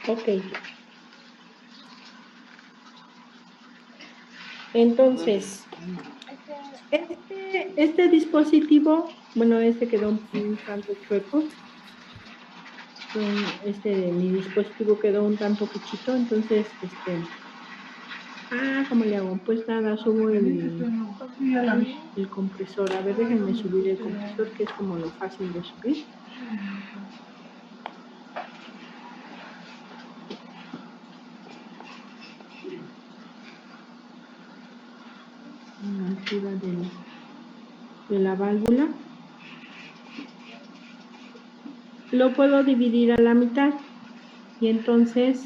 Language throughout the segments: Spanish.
Ok. Entonces, este dispositivo, bueno, este quedó un tanto chueco. Mi dispositivo quedó un tanto cuchito, entonces, ¿cómo le hago? Pues nada, subo el compresor. A ver, déjenme subir el compresor, que es como lo fácil de subir. A la altura de la válvula. Lo puedo dividir a la mitad. Y entonces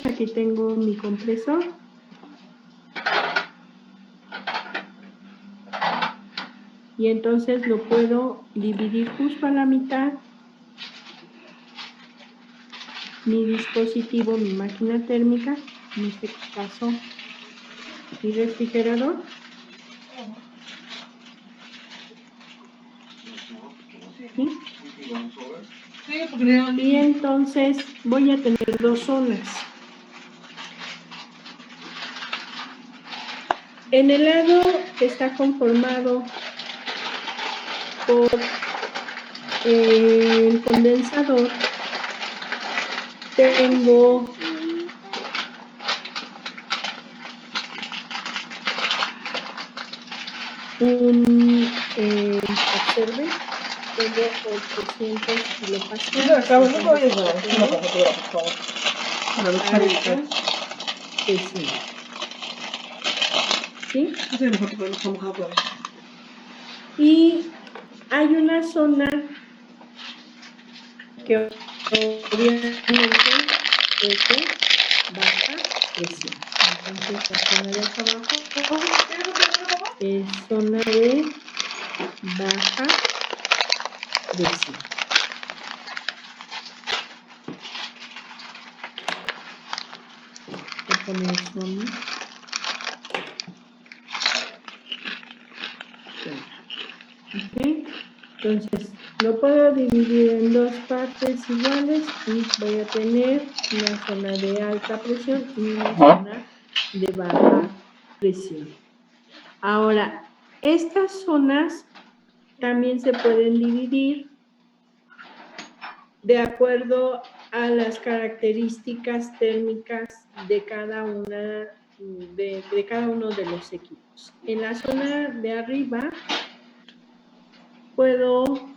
aquí tengo mi compresor. Y entonces lo puedo dividir justo a la mitad. Mi dispositivo, mi máquina térmica, en este caso, mi refrigerador. ¿Sí? Y entonces voy a tener dos zonas. En el lado que está conformado por el condensador, tengo observen, tengo 800 kilopascales. ¿Sí? Y hay una zona que obviamente es de baja presión. Entonces la zona de acá abajo es zona de baja presión. Voy a poner zona. Okay. Entonces lo puedo dividir en dos partes iguales y voy a tener una zona de alta presión y una zona de baja presión. Ahora, estas zonas también se pueden dividir de acuerdo a las características térmicas de cada una de cada uno de los equipos. En la zona de arriba puedo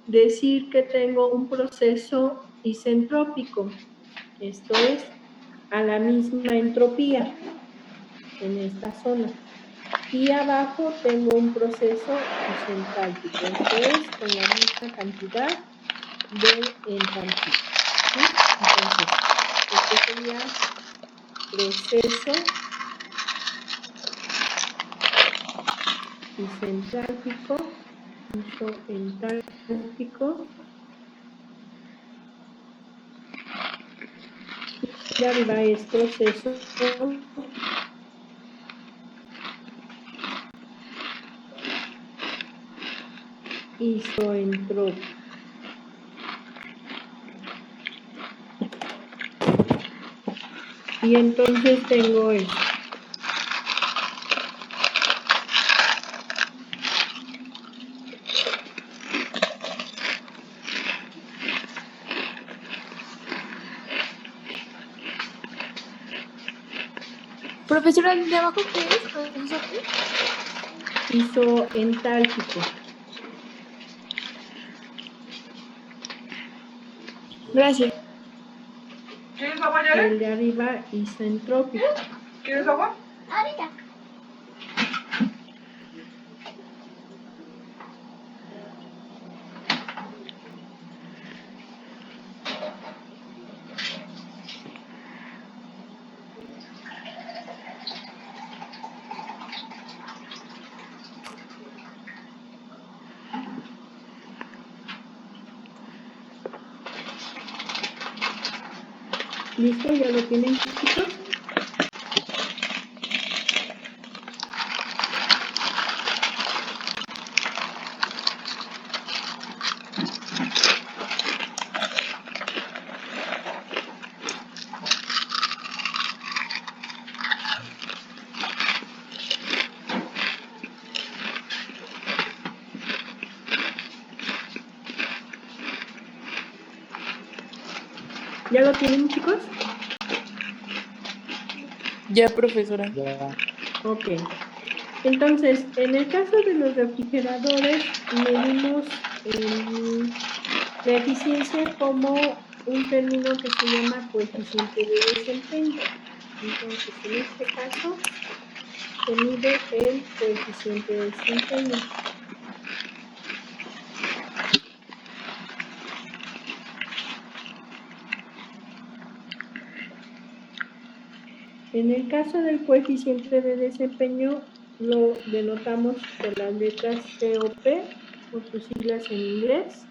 decir que tengo un proceso isentrópico, esto es, a la misma entropía en esta zona. Y abajo tengo un proceso isentálpico, esto es, con la misma cantidad de entalpía. ¿Sí? Entonces, este sería proceso isentálpico, isoentálpico. Y arriba es proceso isoentrópico. Y entonces tengo esto. Profesora, ¿de abajo qué es? ¿Proceso qué? Isoentálpico. Gracias. ¿Quieres agua, Yare? El de arriba isentrópico. ¿Quieres agua? Ahorita. ¿Listo? ¿Ya lo tienen, chicos? ¿Ya lo tienen, chicos? Ya, profesora. Ya. Ok. Entonces, en el caso de los refrigeradores, medimos la eficiencia como un término que se llama coeficiente de desempeño. Entonces, en este caso, se mide el coeficiente de desempeño. En el caso del coeficiente de desempeño, lo denotamos por las letras COP, por sus siglas en inglés,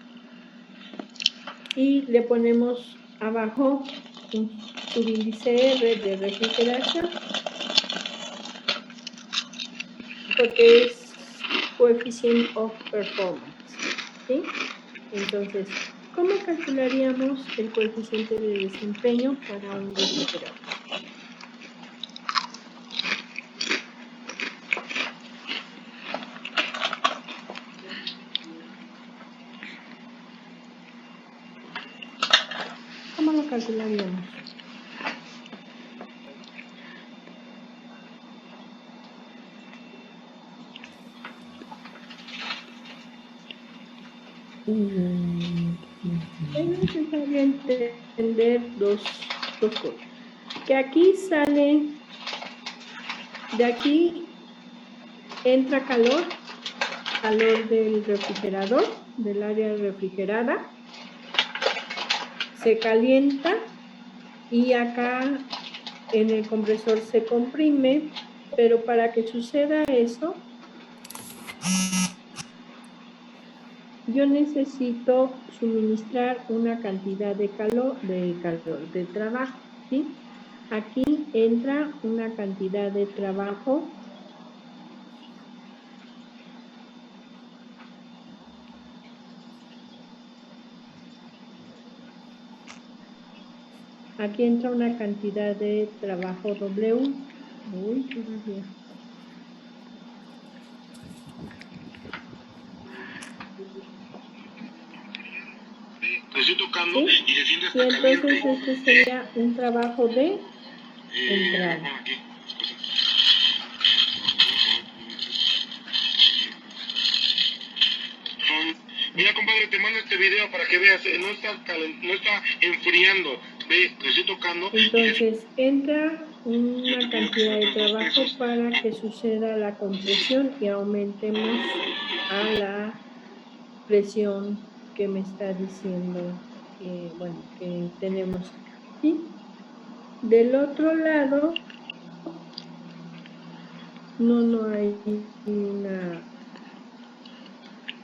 y le ponemos abajo un subíndice R de refrigeración, porque es coefficient of performance, ¿sí? Entonces, ¿cómo calcularíamos el coeficiente de desempeño para un refrigerador? ¿Cómo lo calcularíamos? Es necesario entender dos cosas. Que aquí sale, de aquí entra calor del refrigerador, del área refrigerada, se calienta y acá en el compresor se comprime, pero para que suceda eso, yo necesito suministrar una cantidad de de trabajo, ¿sí? Aquí entra una cantidad de trabajo aquí entra una cantidad de trabajo W. Uy, todavía. Lo estoy tocando ¿Sí? y se siente Y hasta entonces caliente. este sería un trabajo de entrada. Bueno, aquí. Mira, compadre, te mando este video para que veas, no está enfriando. Ve, lo estoy tocando. Entonces entra una cantidad de trabajo para que suceda la compresión y aumentemos a la presión que me está diciendo que, bueno, que tenemos acá, ¿sí? Del otro lado, no hay una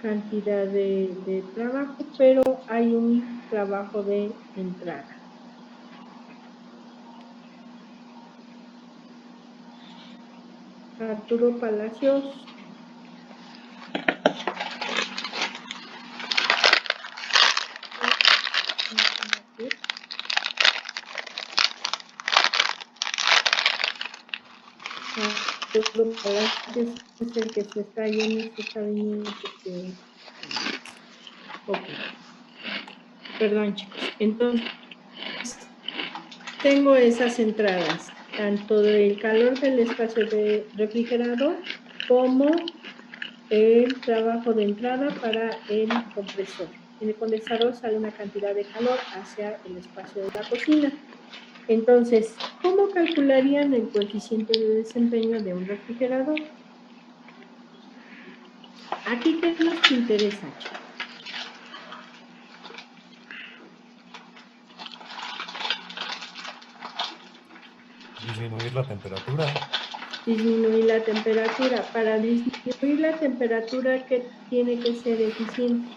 cantidad de trabajo, pero hay un trabajo de entrada. Arturo Palacios. Arturo Palacios es el que se está yendo y se está viniendo porque... Ok. Perdón, chicos. Entonces, tengo esas entradas, tanto del calor del espacio de refrigerador como el trabajo de entrada para el compresor. En el condensador sale una cantidad de calor hacia el espacio de la cocina. Entonces, ¿cómo calcularían el coeficiente de desempeño de un refrigerador? Aquí, ¿qué nos interesa, chicos? Disminuir la temperatura. Disminuir la temperatura. Para disminuir la temperatura, ¿qué tiene que ser eficiente?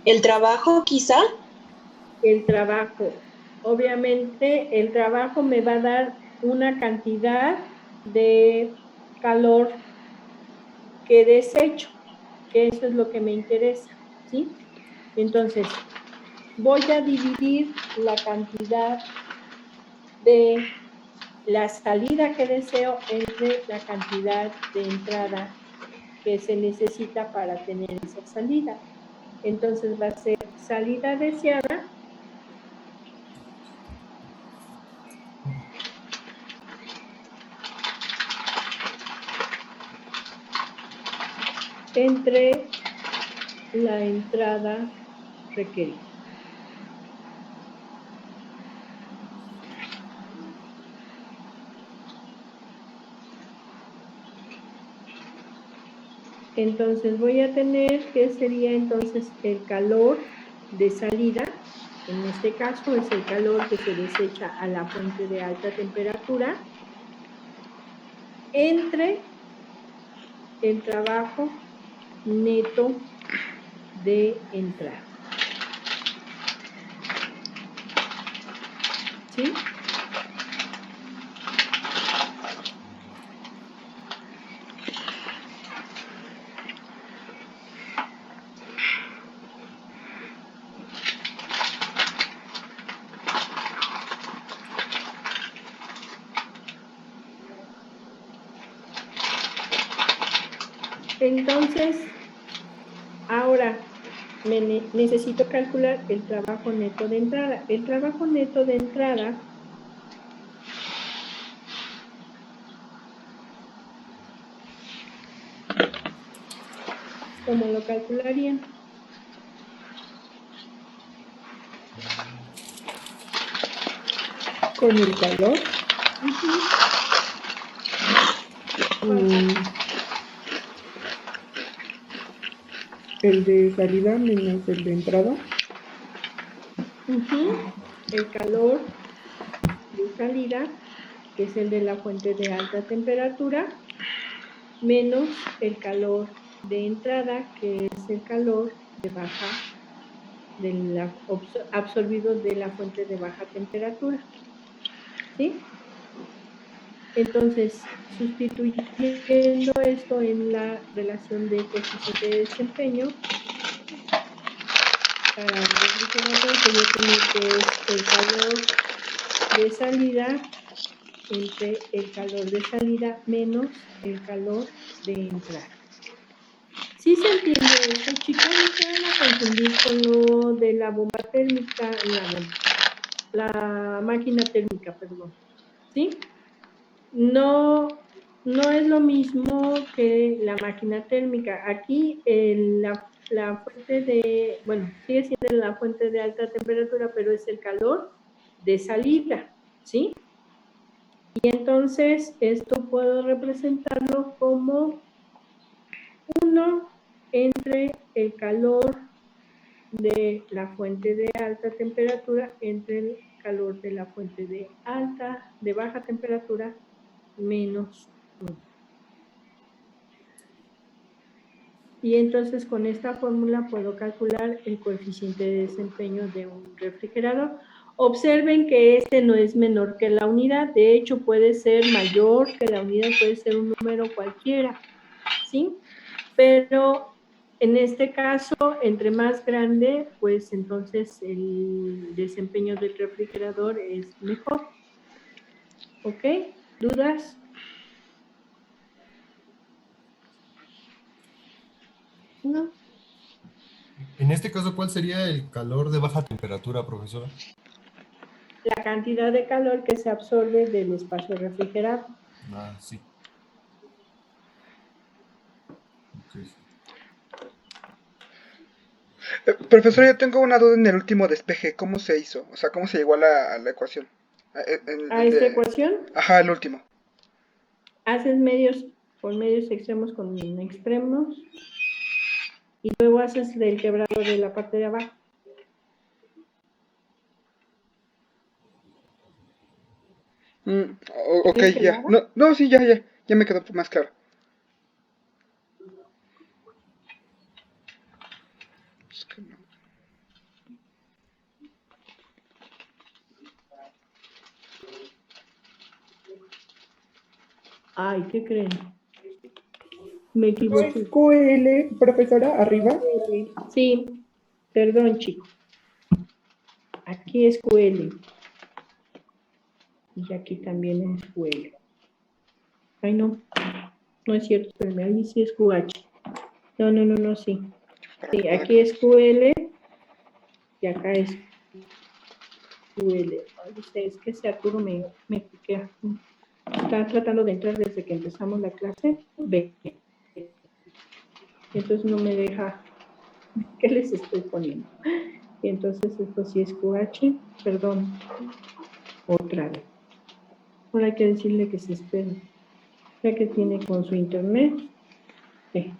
¿El trabajo quizá? El trabajo. Obviamente el trabajo me va a dar una cantidad de calor que desecho, que eso es lo que me interesa, ¿sí? Entonces, voy a dividir la cantidad de la salida que deseo entre la cantidad de entrada que se necesita para tener esa salida. Entonces va a ser salida deseada entre la entrada requerida. Entonces voy a tener que sería entonces el calor de salida, en este caso es el calor que se desecha a la fuente de alta temperatura, entre el trabajo neto de entrada. ¿Sí? Entonces, ahora necesito calcular el trabajo neto de entrada. El trabajo neto de entrada ¿cómo lo calcularían? Con el calor. El de salida menos el de entrada. El calor de salida, que es el de la fuente de alta temperatura, menos el calor de entrada, que es el calor de baja, absorbido de la fuente de baja temperatura. ¿Sí? Entonces, sustituyendo esto en la relación de coeficiente de desempeño, para el refrigerador, que yo tengo que es el calor de salida entre el calor de salida menos el calor de entrada. ¿Sí se entiende esto, chicos? No se van a confundir con lo de la bomba térmica, la máquina térmica, perdón. ¿Sí? No es lo mismo que la máquina térmica. Aquí la fuente de, bueno, sigue siendo la fuente de alta temperatura, pero es el calor de salida, ¿sí? Y entonces esto puedo representarlo como 1 entre el calor de la fuente de alta temperatura entre el calor de la fuente de baja temperatura menos 1. Y entonces con esta fórmula puedo calcular el coeficiente de desempeño de un refrigerador. Observen que este no es menor que la unidad, de hecho puede ser mayor que la unidad, puede ser un número cualquiera, ¿sí? Pero en este caso, entre más grande, pues entonces el desempeño del refrigerador es mejor. ¿Ok? ¿Dudas? No. En este caso, ¿cuál sería el calor de baja temperatura, profesora? La cantidad de calor que se absorbe del espacio refrigerado. Ah, sí. Okay. Profesor, yo tengo una duda en el último despeje. ¿Cómo se hizo? O sea, ¿cómo se llegó a la ecuación? ¿A esta ecuación? Ajá, el último. Haces medios con medios extremos con extremos y luego haces el quebrado de la parte de abajo. Ok, ya. No, sí, ya me quedó más claro. Es que no. Ay, ¿qué creen? Me ¿No es equivoqué. QL, profesora, arriba? Sí, perdón, chicos. Aquí es QL. Y aquí también es QL. Ay, no. No es cierto, pero ahí sí es QH. No, sí. Sí, aquí es QL y acá es QL. Ay, es que ese Arturo me piquea. Está tratando de entrar desde que empezamos la clase. Ve. Entonces no me deja. ¿Qué les estoy poniendo? Y entonces esto sí es QH. Perdón. Otra vez. Ahora hay que decirle que se espere. Ya que tiene con su internet. Ve.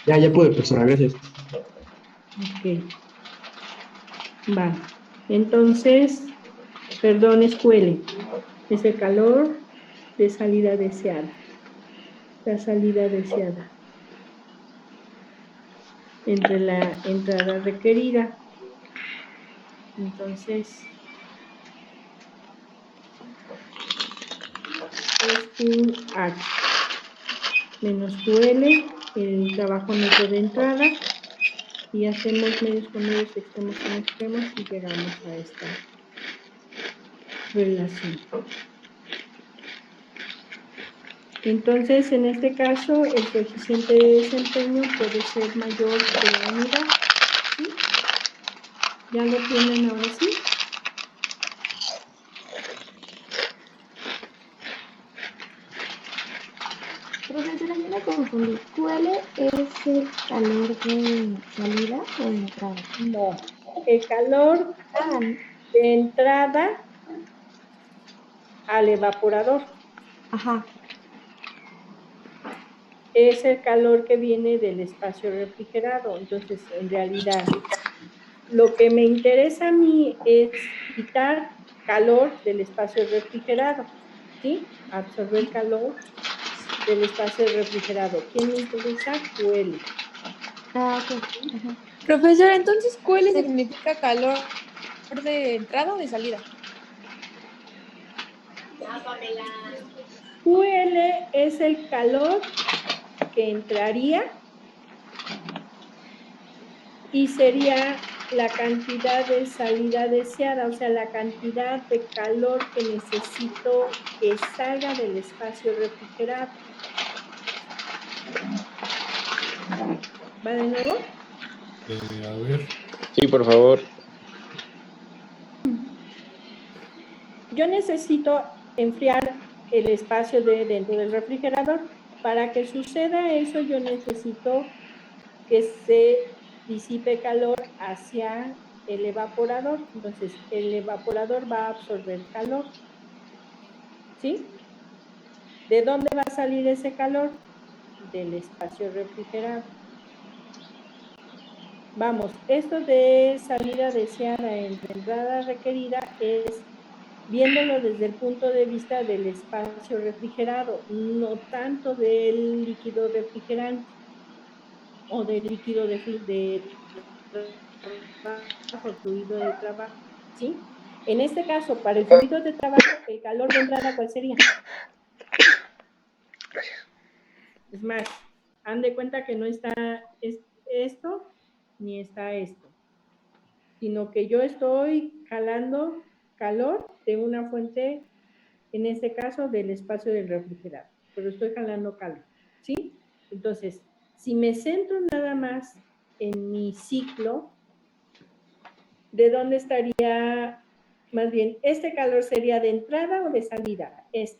Ya pude, profesora, gracias. Ok. Va. Entonces, perdón, es QL. Es el calor de salida deseada. La salida deseada. Entre la entrada requerida. Entonces, es QH menos QL, el trabajo neto de entrada, y hacemos medios con medios, extremos con extremos, y llegamos a esta relación. Entonces, en este caso, el coeficiente de desempeño puede ser mayor que la unidad. ¿Sí? ¿Ya lo tienen ahora sí? Profesora, yo me confundí. ¿QL es el calor de salida o de entrada? No. El calor de entrada al evaporador. Ajá. Es el calor que viene del espacio refrigerado. Entonces, en realidad, lo que me interesa a mí es quitar calor del espacio refrigerado, ¿sí? Absorber calor del espacio refrigerado. ¿Quién me interesa? QL. Ah, ok. Ajá. Profesora, entonces, ¿QL significa calor de entrada o de salida? QL es el calor que entraría y sería la cantidad de salida deseada, o sea, la cantidad de calor que necesito que salga del espacio refrigerado. ¿Va de nuevo? A ver. Sí, por favor. Yo necesito enfriar el espacio de dentro del refrigerador. Para que suceda eso, yo necesito que se disipe calor hacia el evaporador. Entonces, el evaporador va a absorber calor. ¿Sí? ¿De dónde va a salir ese calor? Del espacio refrigerado. Vamos, esto de salida deseada entre entrada requerida es viéndolo desde el punto de vista del espacio refrigerado, no tanto del líquido refrigerante o del líquido de trabajo, fluido de trabajo, ¿sí? En este caso, para el fluido de trabajo, el calor de entrada, ¿cuál sería? Es más, han de cuenta que no está esto ni está esto, sino que yo estoy jalando calor de una fuente, en este caso del espacio del refrigerador, pero estoy jalando calor, ¿sí? Entonces, si me centro nada más en mi ciclo, ¿de dónde estaría? Más bien, ¿este calor sería de entrada o de salida? De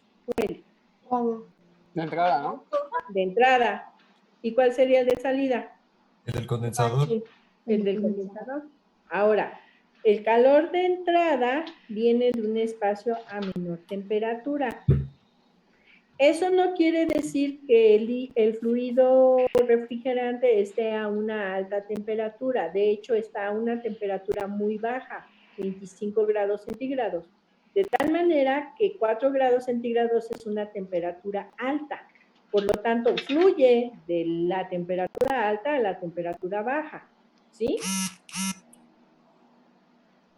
entrada, ¿no? De entrada. ¿Y cuál sería el de salida? El del condensador. El del condensador. Ahora, el calor de entrada viene de un espacio a menor temperatura. Eso no quiere decir que el fluido refrigerante esté a una alta temperatura. De hecho, está a una temperatura muy baja, 25 grados centígrados. De tal manera que 4 grados centígrados es una temperatura alta. Por lo tanto, fluye de la temperatura alta a la temperatura baja. ¿Sí?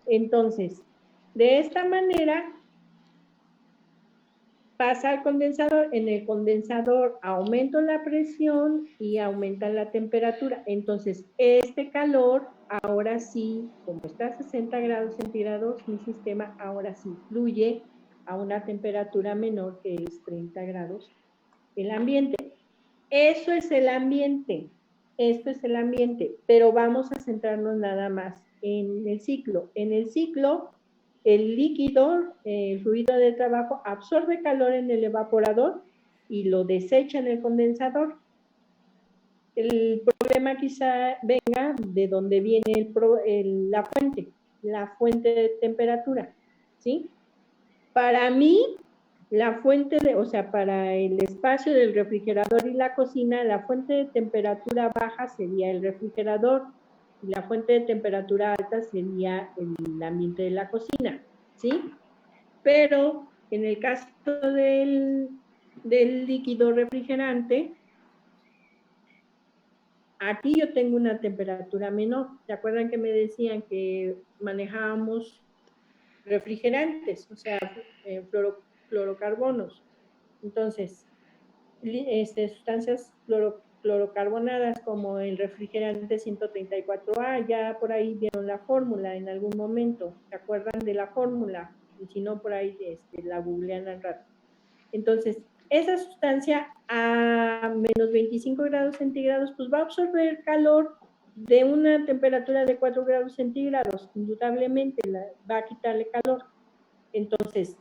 Entonces, De esta manera pasa al condensador, en el condensador aumento la presión y aumenta la temperatura. Entonces, este calor, ahora sí, como está a 60 grados centígrados, mi sistema ahora sí fluye a una temperatura menor que es 30 grados el ambiente. Eso es el ambiente, esto es el ambiente, pero vamos a centrarnos nada más en el ciclo. En el ciclo, el líquido, el fluido de trabajo, absorbe calor en el evaporador y lo desecha en el condensador. El problema quizá venga de donde viene la fuente de temperatura, ¿sí? Para mí, la fuente para el espacio del refrigerador y la cocina, la fuente de temperatura baja sería el refrigerador y la fuente de temperatura alta sería el ambiente de la cocina, ¿sí? Pero en el caso del líquido refrigerante, aquí yo tengo una temperatura menor. ¿Se acuerdan que me decían que manejábamos refrigerantes, o sea, fluorocarbonos? Entonces, sustancias clorocarbonadas como el refrigerante 134A, ya por ahí vieron la fórmula en algún momento, ¿se acuerdan de la fórmula? Y si no, por ahí la googlean al rato. Entonces, esa sustancia a menos 25 grados centígrados, pues va a absorber calor de una temperatura de 4 grados centígrados, indudablemente va a quitarle calor. Entonces,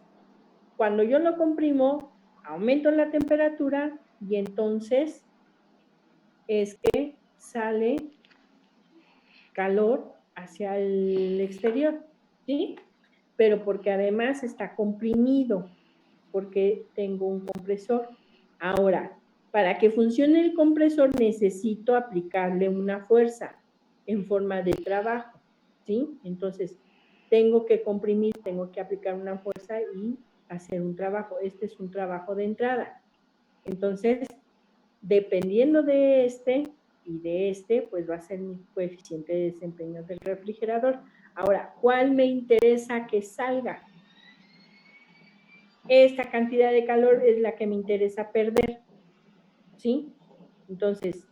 cuando yo lo comprimo, aumento la temperatura y entonces es que sale calor hacia el exterior, ¿sí? Pero porque además está comprimido, porque tengo un compresor. Ahora, para que funcione el compresor necesito aplicarle una fuerza en forma de trabajo, ¿sí? Entonces, tengo que comprimir, tengo que aplicar una fuerza y hacer un trabajo. Este es un trabajo de entrada. Entonces, dependiendo de este y de este, pues va a ser mi coeficiente de desempeño del refrigerador. Ahora, ¿cuál me interesa que salga? Esta cantidad de calor es la que me interesa perder, ¿sí? Entonces,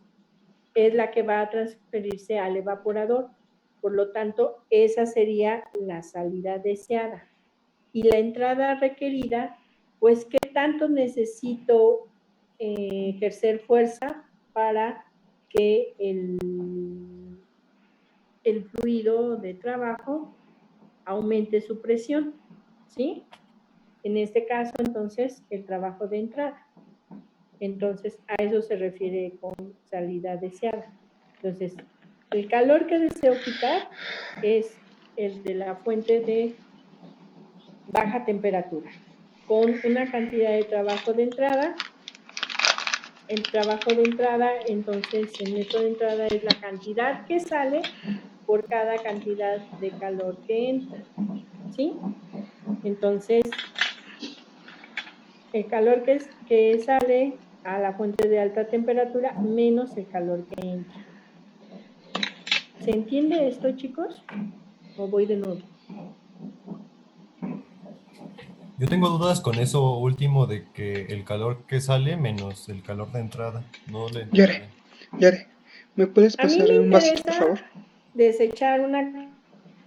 es la que va a transferirse al evaporador. Por lo tanto, esa sería la salida deseada. Y la entrada requerida, pues, ¿qué tanto necesito ejercer fuerza para que el fluido de trabajo aumente su presión? ¿Sí? En este caso, entonces, el trabajo de entrada. Entonces, a eso se refiere con salida deseada. Entonces, el calor que deseo quitar es el de la fuente de baja temperatura, con una cantidad de trabajo de entrada. El trabajo de entrada, entonces, el neto de entrada es la cantidad que sale por cada cantidad de calor que entra, ¿sí? Entonces, el calor que sale a la fuente de alta temperatura menos el calor que entra. ¿Se entiende esto, chicos? ¿O voy de nuevo? Yo tengo dudas con eso último de que el calor que sale menos el calor de entrada. No le entiendo. Yare, ¿me puedes A mí pasar me un vasito, por favor? interesa desechar una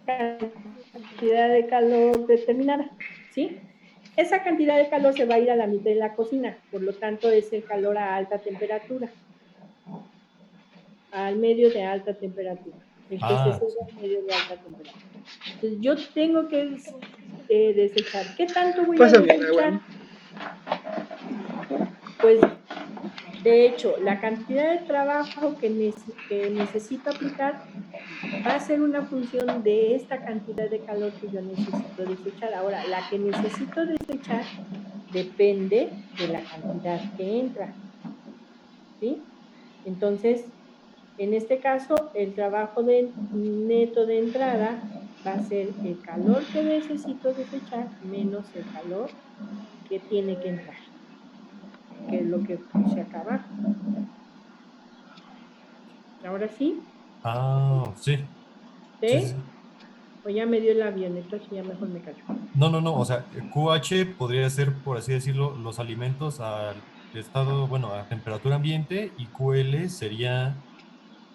cantidad de calor determinada, ¿sí? Esa cantidad de calor se va a ir a la mitad de la cocina, por lo tanto es el calor a alta temperatura, al medio de alta temperatura. Entonces es el medio de alta temperatura. Entonces yo tengo que desechar. ¿Qué tanto voy a Pásame el desechar? agua. Pues de hecho, la cantidad de trabajo que necesito aplicar va a ser una función de esta cantidad de calor que yo necesito desechar. Ahora, la que necesito desechar depende de la cantidad que entra, ¿sí? Entonces, en este caso, el trabajo neto de entrada va a ser el calor que necesito desechar menos el calor que tiene que entrar, que es lo que puse acá abajo. ¿Ahora sí? Ah, sí. ¿Sí? Sí, sí, sí. O ya me dio el avioneta, si ya mejor me callo. No, o sea, QH podría ser, por así decirlo, los alimentos al estado, bueno, a temperatura ambiente, y QL sería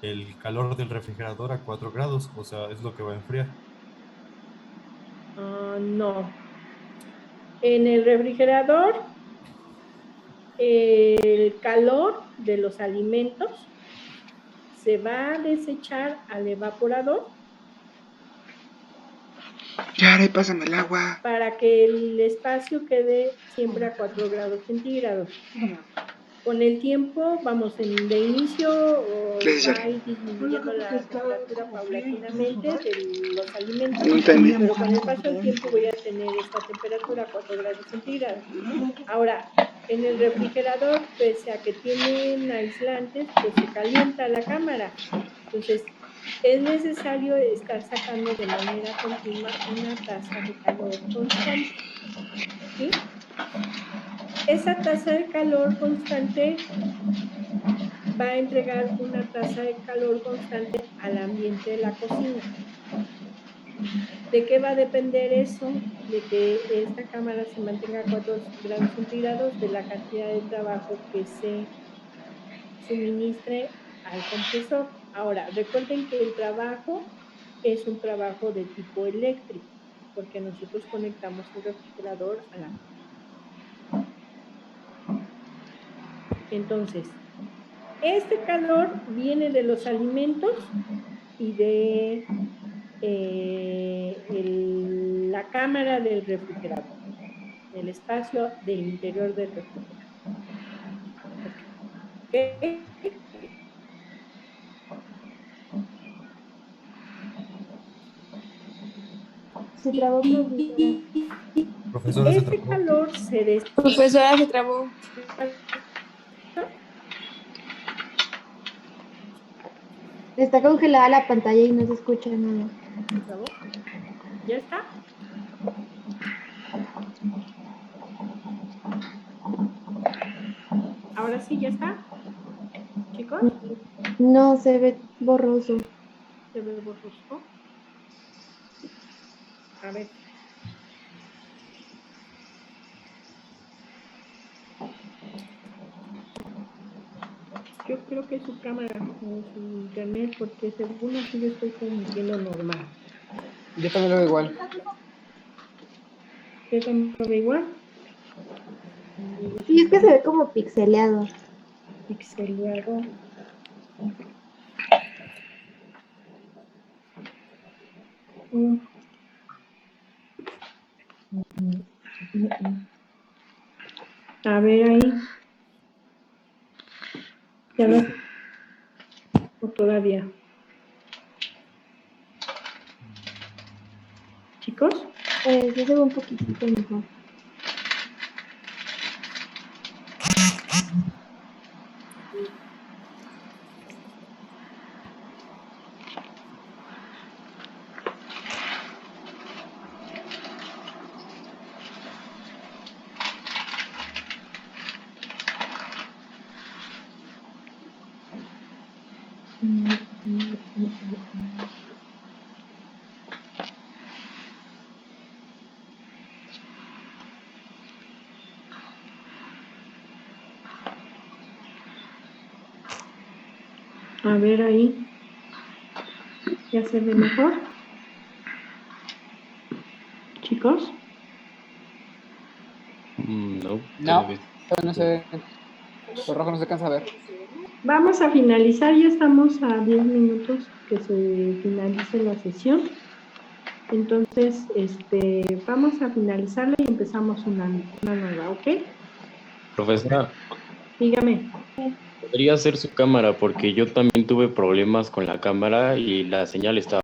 el calor del refrigerador a 4 grados, o sea, es lo que va a enfriar. No. En el refrigerador, el calor de los alimentos se va a desechar al evaporador. Yare, pásame el agua. Para que el espacio quede siempre a 4 grados centígrados. Con el tiempo, vamos, de inicio va a ir disminuyendo la temperatura paulatinamente de los alimentos, No entendí. pero con el paso del tiempo voy a tener esta temperatura a 4 grados centígrados. Ahora, en el refrigerador, pese a que tienen aislantes, pues se calienta la cámara. Entonces, es necesario estar sacando de manera continua una tasa de calor constante. ¿Sí? Esa tasa de calor constante va a entregar una tasa de calor constante al ambiente de la cocina. ¿De qué va a depender eso? De que esta cámara se mantenga a 4 grados centígrados, de la cantidad de trabajo que se suministre al compresor. Ahora, recuerden que el trabajo es un trabajo de tipo eléctrico, porque nosotros conectamos el refrigerador a la cámara. Entonces, este calor viene de los alimentos y de la cámara del refrigerador, el espacio del interior del refrigerador. ¿Okay? Se trabó, Profesora, se Este trabó. calor se desplaza. Profesora, se trabó. Está congelada la pantalla y no se escucha nada. ¿Ya está? Ahora sí, ¿ya está? ¿Chicos? No, se ve borroso. ¿Se ve borroso? A ver. Yo creo que es su cámara o su internet, porque según así yo estoy transmitiendo normal. Yo también lo veo igual. ¿Qué también lo ve igual? Sí, es que se ve como pixeleado. Pixeleado. A ver ahí. Ya no. O todavía. ¿Chicos? Sí se ve un poquitito mejor. A ver ahí. ¿Ya se ve mejor? ¿Chicos? No, no se ve. Lo rojo no se alcanza a ver. Vamos a finalizar, ya estamos a 10 minutos que se finalice la sesión. Entonces, vamos a finalizarla y empezamos una nueva, ¿ok? Profesora, Dígame. podría ser su cámara porque yo también tuve problemas con la cámara y la señal estaba